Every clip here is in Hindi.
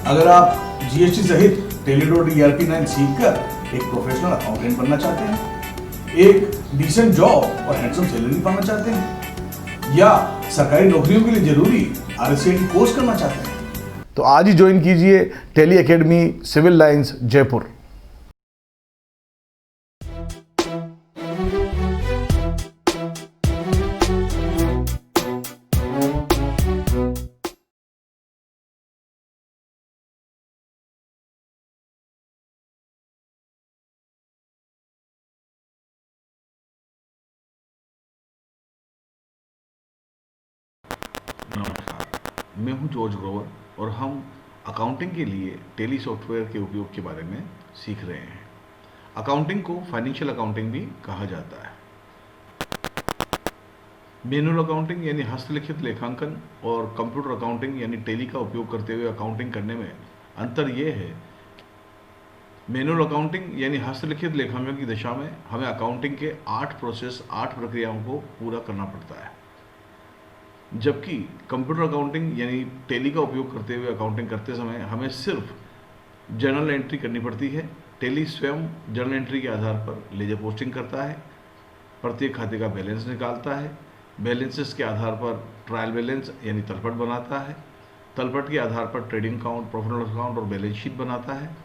अगर आप जीएसटी सहित Tally.ERP9 सीखकर एक प्रोफेशनल अकाउंटेंट बनना चाहते हैं, एक डिसेंट जॉब और हैंडसम सैलरी पाना चाहते हैं, या सरकारी नौकरियों के लिए जरूरी RSCIT कोर्स करना चाहते हैं, तो आज ही ज्वाइन कीजिए Tally academy, civil lines, Jaipur. नमस्कार, मैं हूं जॉर्ज ग्रोवर और हम अकाउंटिंग के लिए टैली सॉफ्टवेयर के उपयोग के बारे में सीख रहे हैं। अकाउंटिंग को फाइनेंशियल अकाउंटिंग भी कहा जाता है। मैनुअल अकाउंटिंग यानी हस्तलिखित लेखांकन और कंप्यूटर अकाउंटिंग यानी टैली का उपयोग करते हुए अकाउंटिंग करने में अंतर यह है, मैनुअल अकाउंटिंग यानी हस्तलिखित लेखांकन की दिशा में हमें अकाउंटिंग के 8 प्रोसेस, 8 प्रक्रियाओं को पूरा करना पड़ता है, जबकि कंप्यूटर अकाउंटिंग यानी टैली का उपयोग करते हुए अकाउंटिंग करते समय हमें सिर्फ जर्नल एंट्री करनी पड़ती है। टैली स्वयं जर्नल एंट्री के आधार पर लेजर पोस्टिंग करता है, प्रत्येक खाते का बैलेंस निकालता है, बैलेंसेस के आधार पर ट्रायल बैलेंस यानी तलपट बनाता है, तलपट के आधार पर trading account, profit and loss account और बैलेंस शीट बनाता है,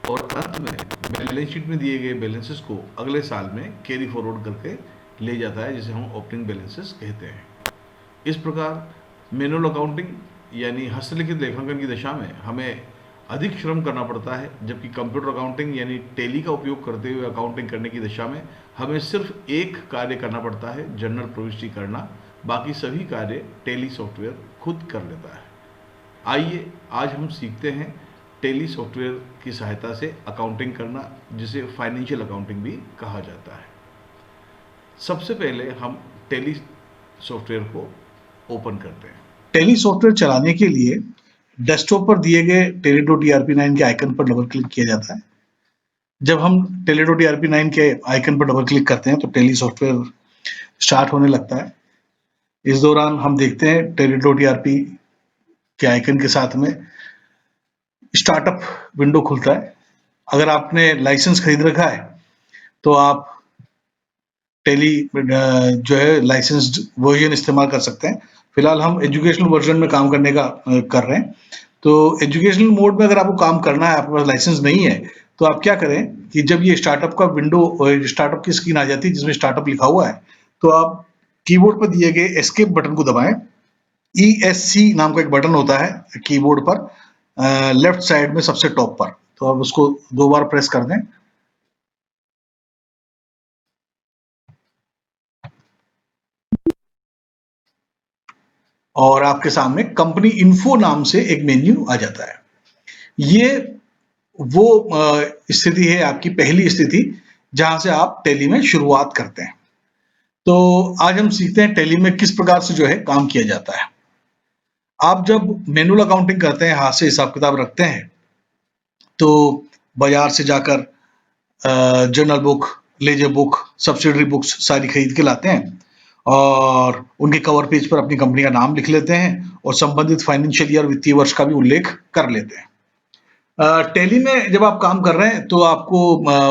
और अंत में बैलेंस शीट में दिए गए बैलेंसेस को अगले साल में कैरी फॉरवर्ड करके ले जाता है, जिसे हम ओपनिंग बैलेंसेस कहते हैं। इस प्रकार मैनुअल अकाउंटिंग यानी हस्तलिखित लेखांकन की दिशा में हमें अधिक श्रम करना पड़ता है, जबकि कंप्यूटर अकाउंटिंग यानी टैली का उपयोग करते हुए अकाउंटिंग करने की दिशा में हमें सिर्फ एक कार्य करना पड़ता है, जर्नल प्रविष्टि करना। बाकी सभी कार्य टैली सॉफ्टवेयर खुद कर लेता है। आइए आज हम सीखते हैं टैली सॉफ्टवेयर की सहायता से अकाउंटिंग करना, जिसे फाइनेंशियल अकाउंटिंग भी कहा जाता है। सबसे पहले हम टैली सॉफ्टवेयर को ओपन करते हैं। टैली सॉफ्टवेयर चलाने के लिए डेस्कटॉप पर दिए गए Tally.ERP9 के आइकन पर डबल क्लिक किया जाता है। जब हम Tally.ERP9 के आइकन पर डबल क्लिक करते हैं तो टैली सॉफ्टवेयर स्टार्ट होने लगता है। इस दौरान हम देखते हैं Tally.ERP के आइकन के साथ में स्टार्टअप विंडो खुलता है। अगर आपने लाइसेंस खरीद रखा है तो आप टैली जो है लाइसेंस्ड वर्जन इस्तेमाल कर सकते हैं। फिलहाल हम एजुकेशनल वर्जन में काम करने का कर रहे हैं। तो एजुकेशनल मोड में अगर आपको काम करना है, आपके पास लाइसेंस नहीं है, तो आप क्या करें कि जब ये स्टार्टअप का विंडो, स्टार्टअप की स्क्रीन आ जाती है जिसमें स्टार्टअप लिखा हुआ है, तो आप कीबोर्ड पर दिए गए एस्केप बटन को दबाएं। ESC नाम का एक बटन होता है कीबोर्ड पर लेफ्ट साइड में सबसे टॉप पर, तो आप उसको 2 बार प्रेस कर दें। और आपके सामने कंपनी इन्फो नाम से एक मेन्यू आ जाता है। ये वो स्थिति है, आपकी पहली स्थिति, जहां से आप टैली में शुरुआत करते हैं। तो आज हम सीखते हैं टैली में किस प्रकार से जो है काम किया जाता है। आप जब मैनुअल अकाउंटिंग करते हैं, हाथ से हिसाब किताब रखते हैं, तो बाजार से जाकर journal book, laser book, subsidiary books सारी खरीद के लाते हैं और उनके कवर पेज पर अपनी कंपनी का नाम लिख लेते हैं और संबंधित फाइनेंशियल ईयर, वित्तीय वर्ष का भी उल्लेख कर लेते हैं। टैली में जब आप काम कर रहे हैं तो आपको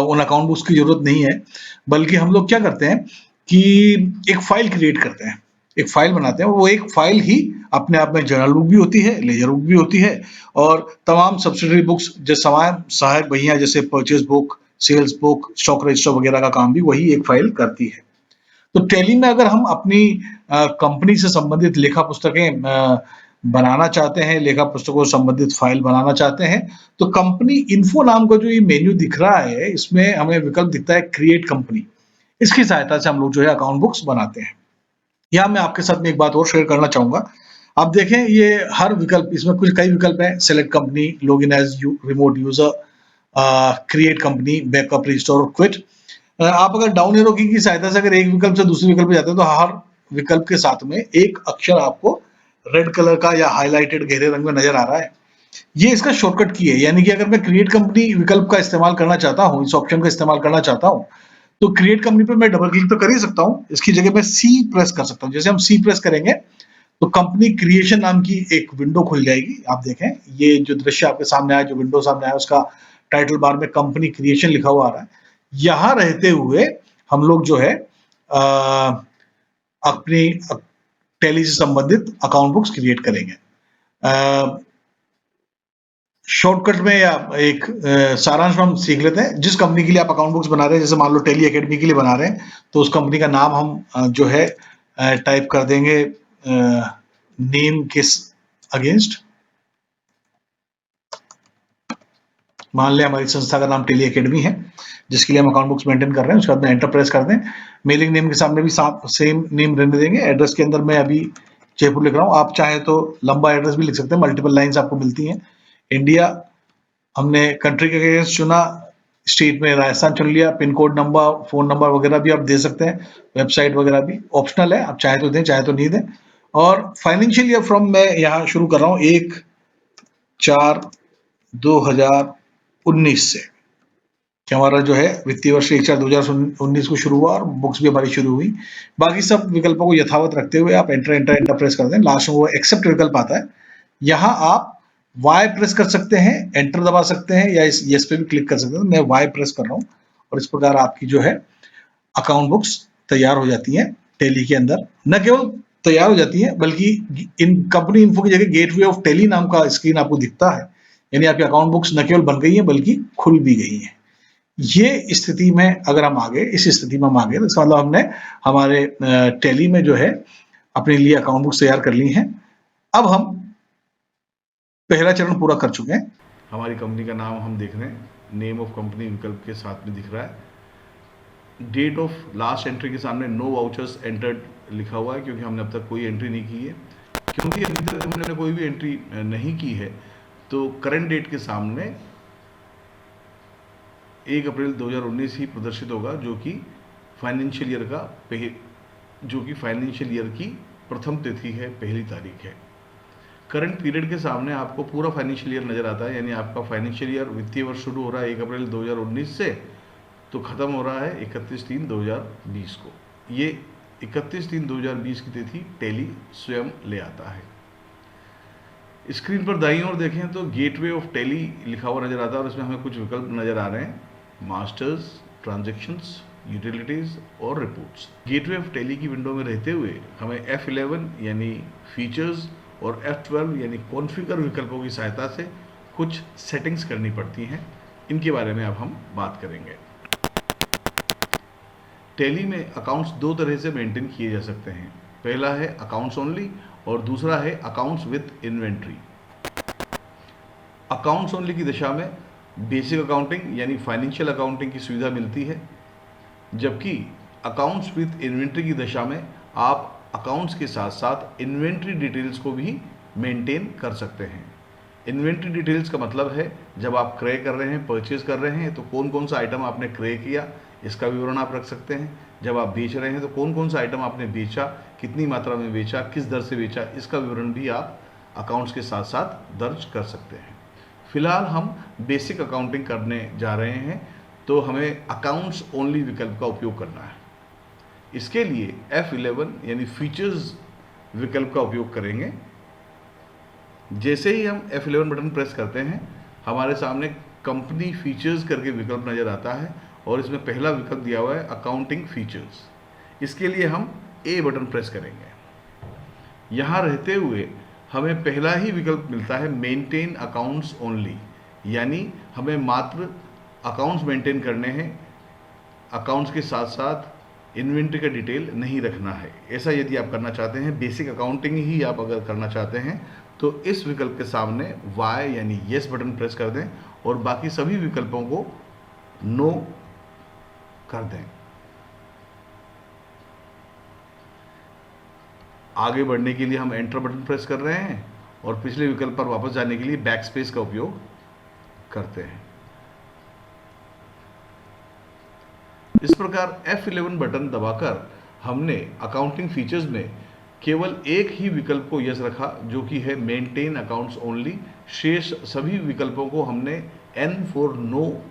उन अकाउंट बुक्स की जरूरत नहीं है, बल्कि हम लोग क्या करते हैं कि एक फाइल क्रिएट करते हैं, एक फाइल बनाते हैं, और वो एक फाइल ही अपने आप में जर्नल बुक भी होती है, लेजर बुक भी होती है, और तमाम सब्सिडरी बुक्स जो सहायक बहियां जैसे purchase book, sales book, stock register वगैरह का काम भी वही एक फाइल करती है। तो टैली में अगर हम अपनी कंपनी से संबंधित लेखा पुस्तकें बनाना चाहते हैं, लेखा पुस्तकों से संबंधित फाइल बनाना चाहते हैं, तो कंपनी इन्फो नाम का जो ये मेन्यू दिख रहा है, इसमें हमें विकल्प दिखता है क्रिएट कंपनी। इसकी सहायता से हम लोग जो है अकाउंट बुक्स बनाते हैं। यहाँ मैं आपके साथ में एक बात और शेयर करना चाहूंगा। आप देखें, ये हर विकल्प, इसमें कुछ कई विकल्प हैं। Select company, log in as remote user, create company, backup, restore, quit. आप अगर डाउन एरो की सहायता से अगर एक विकल्प से दूसरे विकल्प पे जाते हैं, तो हर विकल्प के साथ में एक अक्षर आपको रेड कलर का या हाईलाइटेड गहरे रंग में नजर आ रहा है। ये इसका शॉर्टकट की है, यानी कि अगर मैं क्रिएट कंपनी विकल्प का इस्तेमाल करना चाहता हूँ, इस ऑप्शन का इस्तेमाल करना चाहता हूँ, तो क्रिएट कंपनी पे मैं डबल क्लिक तो कर ही सकता हूँ, इसकी जगह मैं सी प्रेस कर सकता हूँ। जैसे हम सी प्रेस करेंगे तो कंपनी क्रिएशन नाम की एक विंडो खुल जाएगी। आप देखें, ये जो दृश्य आपके सामने आया, जो विंडो सामने आया, उसका टाइटल बार में कंपनी क्रिएशन लिखा हुआ आ रहा है। यहाँ रहते हुए हम लोग जो है अपनी टैली से संबंधित अकाउंट बुक्स क्रिएट करेंगे। शॉर्टकट में या एक सारांश में हम सीख लेते हैं। जिस कंपनी के लिए आप अकाउंट बुक्स बना रहे हैं, जैसे मान लो टैली एकेडमी के लिए बना रहे हैं, तो उस कंपनी का नाम हम जो है टाइप कर देंगे नेम के अगेंस्ट। मान लें हमारी संस्था का नाम टैली एकेडमी है, जिसके लिए हम अकाउंट बुक्स मेंटेन कर रहे हैं। उसके बाद में एंटर प्रेस कर दें। मेलिंग नेम के सामने भी सेम नेम रहने देंगे। एड्रेस के अंदर मैं अभी जयपुर लिख रहा हूँ, आप चाहे तो लंबा एड्रेस भी लिख सकते हैं, मल्टीपल लाइन्स आपको मिलती हैं। इंडिया हमने कंट्री के अगेंस्ट चुना, स्टेट में राजस्थान चुन लिया, pin code number, phone number वगैरह भी आप दे सकते हैं, वेबसाइट वगैरह भी ऑप्शनल है, आप चाहे तो दें चाहे तो नहीं दें। और फाइनेंशियल ईयर फ्रॉम मैं यहाँ शुरू कर रहा हूँ 1/4/2019 से, कि हमारा जो है वित्तीय वर्ष 1/4/2019 को शुरू हुआ और बुक्स भी हमारी शुरू हुई। बाकी सब विकल्पों को यथावत रखते हुए आप एंटर एंटर एंटर प्रेस कर दें। लास्ट में वो एक्सेप्ट विकल्प आता है, यहाँ आप वाई प्रेस कर सकते हैं, एंटर दबा सकते हैं, या इस यस पे भी क्लिक कर सकते हैं। मैं वाई प्रेस कर रहा हूँ और इस प्रकार आपकी जो है अकाउंट बुक्स तैयार हो जाती हैं टैली के अंदर। न केवल तैयार हो जाती हैं, बल्कि इन कंपनी इन्फो की जगह गेटवे ऑफ टैली नाम का स्क्रीन आपको दिखता है, यानी आपकी अकाउंट बुक्स न केवल बन गई हैं बल्कि खुल भी गई हैं। ये स्थिति में अगर हम आगे, इस स्थिति में हम आगे, तो इसका मतलब हमने हमारे टैली में जो है अपने लिए अकाउंट बुक्स तैयार कर ली हैं। अब हम पहला चरण पूरा कर चुके हैं। हमारी कंपनी का नाम हम देख रहे हैं, नेम ऑफ कंपनी विकल्प के साथ में दिख रहा है। डेट ऑफ लास्ट एंट्री के सामने नो वाउचर्स एंटर्ड लिखा हुआ है, क्योंकि हमने अब तक कोई एंट्री नहीं की है। क्योंकि अभी तक हमने कोई भी एंट्री नहीं की है, तो करंट डेट के सामने 1 अप्रैल 2019 ही प्रदर्शित होगा, जो कि फाइनेंशियल ईयर की प्रथम तिथि है, पहली तारीख है। करंट पीरियड के सामने आपको पूरा फाइनेंशियल ईयर नजर आता है, यानी आपका फाइनेंशियल ईयर वित्तीय वर्ष शुरू हो रहा है 1 अप्रैल 2019 से, तो खत्म हो रहा है 31/3/2020 को। ये 31/3/2020 की तिथि टैली स्वयं ले आता है। स्क्रीन पर दाईं ओर देखें तो गेटवे ऑफ टैली लिखा हुआ नजर आता है और इसमें हमें कुछ विकल्प नजर आ रहे हैं, मास्टर्स, ट्रांजैक्शंस, यूटिलिटीज और रिपोर्ट्स। गेटवे ऑफ टैली की विंडो में रहते हुए हमें F11 यानी फीचर्स और F12 यानी कॉन्फ़िगर विकल्पों की सहायता से कुछ सेटिंग्स करनी पड़ती हैं। इनके बारे में अब हम बात करेंगे। टैली में अकाउंट्स दो तरह से मेंटेन किए जा सकते हैं। पहला है अकाउंट्स ओनली और दूसरा है accounts with inventory. Accounts only की दिशा में बेसिक अकाउंटिंग यानी फाइनेंशियल अकाउंटिंग की सुविधा मिलती है, जबकि अकाउंट्स विद इन्वेंट्री की दिशा में आप अकाउंट्स के साथ साथ इन्वेंट्री डिटेल्स को भी मेंटेन कर सकते हैं। इन्वेंट्री डिटेल्स का मतलब है जब आप क्रय कर रहे हैं, परचेज कर रहे हैं, तो कौन कौन सा आइटम आपने क्रय किया, इसका विवरण आप रख सकते हैं। जब आप बेच रहे हैं तो कौन कौन सा आइटम आपने बेचा, कितनी मात्रा में बेचा, किस दर से बेचा, इसका विवरण भी आप अकाउंट्स के साथ साथ दर्ज कर सकते हैं। फिलहाल हम बेसिक अकाउंटिंग करने जा रहे हैं, तो हमें अकाउंट्स ओनली विकल्प का उपयोग करना है। इसके लिए F11 यानी फीचर्स विकल्प का उपयोग करेंगे। जैसे ही हम F11 बटन प्रेस करते हैं, हमारे सामने कंपनी फीचर्स करके विकल्प नज़र आता है और इसमें पहला विकल्प दिया हुआ है अकाउंटिंग फीचर्स। इसके लिए हम A बटन प्रेस करेंगे। यहाँ रहते हुए हमें पहला ही विकल्प मिलता है मेंटेन अकाउंट्स ओनली, यानी हमें मात्र अकाउंट्स मेंटेन करने हैं, अकाउंट्स के साथ साथ इन्वेंट्री का डिटेल नहीं रखना है। ऐसा यदि आप करना चाहते हैं, बेसिक अकाउंटिंग ही आप अगर करना चाहते हैं, तो इस विकल्प के सामने वाई यानी यस बटन प्रेस कर दें और बाकी सभी विकल्पों को नो कर दें। आगे बढ़ने के लिए हम एंटर बटन प्रेस कर रहे हैं और पिछले विकल्प पर वापस जाने के लिए बैक स्पेस का उपयोग करते हैं। इस प्रकार F11 बटन दबाकर हमने अकाउंटिंग फीचर्स में केवल एक ही विकल्प को यस रखा, जो कि है मेंटेन अकाउंट्स ओनली। शेष सभी विकल्पों को हमने N फॉर नो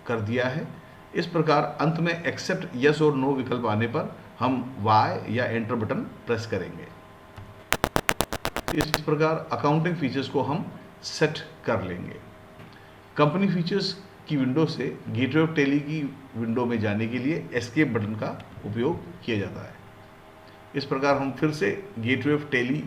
कर दिया है। इस प्रकार अंत में एक्सेप्ट यस और नो विकल्प आने पर हम वाई या एंटर बटन प्रेस करेंगे। इस प्रकार अकाउंटिंग फीचर्स को हम सेट कर लेंगे। कंपनी फीचर्स की विंडो से गेटवे ऑफ टैली की विंडो में जाने के लिए एस्केप बटन का उपयोग किया जाता है। इस प्रकार हम फिर से गेटवे ऑफ टैली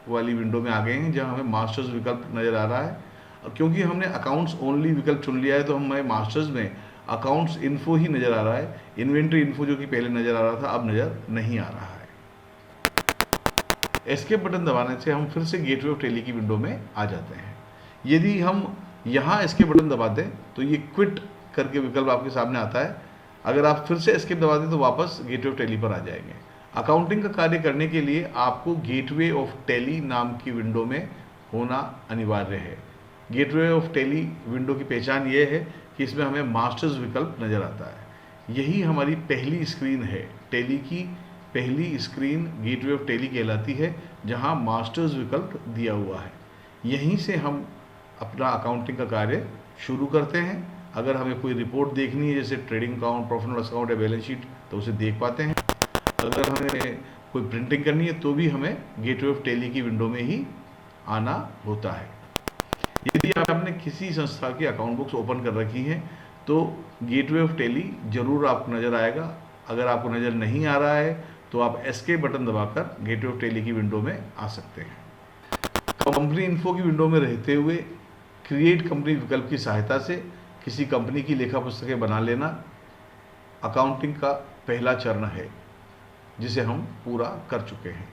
वाली विंडो में आ गए हैं, जहां हमें मास्टर्स विकल्प नज़र आ रहा है। और क्योंकि हमने अकाउंट्स ओनली विकल्प चुन लिया है तो हमें मास्टर्स में अकाउंट्स इन्फो ही नज़र आ रहा है। इन्वेंट्री इन्फो जो कि पहले नज़र आ रहा था अब नज़र नहीं आ रहा है। एस्केप बटन दबाने से हम फिर से गेटवे ऑफ टैली की विंडो में आ जाते हैं। यदि हम यहाँ एस्केप बटन दबा दें तो ये क्विट करके विकल्प आपके सामने आता है। अगर आप फिर से एस्केप दबा दें तो वापस गेटवे ऑफ टैली पर आ जाएंगे। अकाउंटिंग का कार्य करने के लिए आपको गेटवे ऑफ टैली नाम की विंडो में होना अनिवार्य है। गेटवे ऑफ टैली विंडो की पहचान ये है कि इसमें हमें मास्टर्स विकल्प नज़र आता है। यही हमारी पहली स्क्रीन है। टैली की पहली स्क्रीन गेटवे ऑफ टैली कहलाती है, जहां मास्टर्स विकल्प दिया हुआ है। यहीं से हम अपना अकाउंटिंग का कार्य शुरू करते हैं। अगर हमें कोई रिपोर्ट देखनी है जैसे trading account, profit and loss account या बैलेंस शीट, तो उसे देख पाते हैं। अगर हमें कोई प्रिंटिंग करनी है तो भी हमें गेटवे ऑफ टैली की विंडो में ही आना होता है। यदि आपने किसी संस्था की अकाउंट बुक्स ओपन कर रखी है तो गेटवे ऑफ टैली जरूर आपको नज़र आएगा। अगर आपको नज़र नहीं आ रहा है तो आप एस्केप बटन दबाकर गेटवे ऑफ टैली की विंडो में आ सकते हैं। कंपनी इन्फो की विंडो में रहते हुए क्रिएट कंपनी विकल्प की सहायता से किसी कंपनी की लेखा पुस्तकें बना लेना अकाउंटिंग का पहला चरण है, जिसे हम पूरा कर चुके हैं।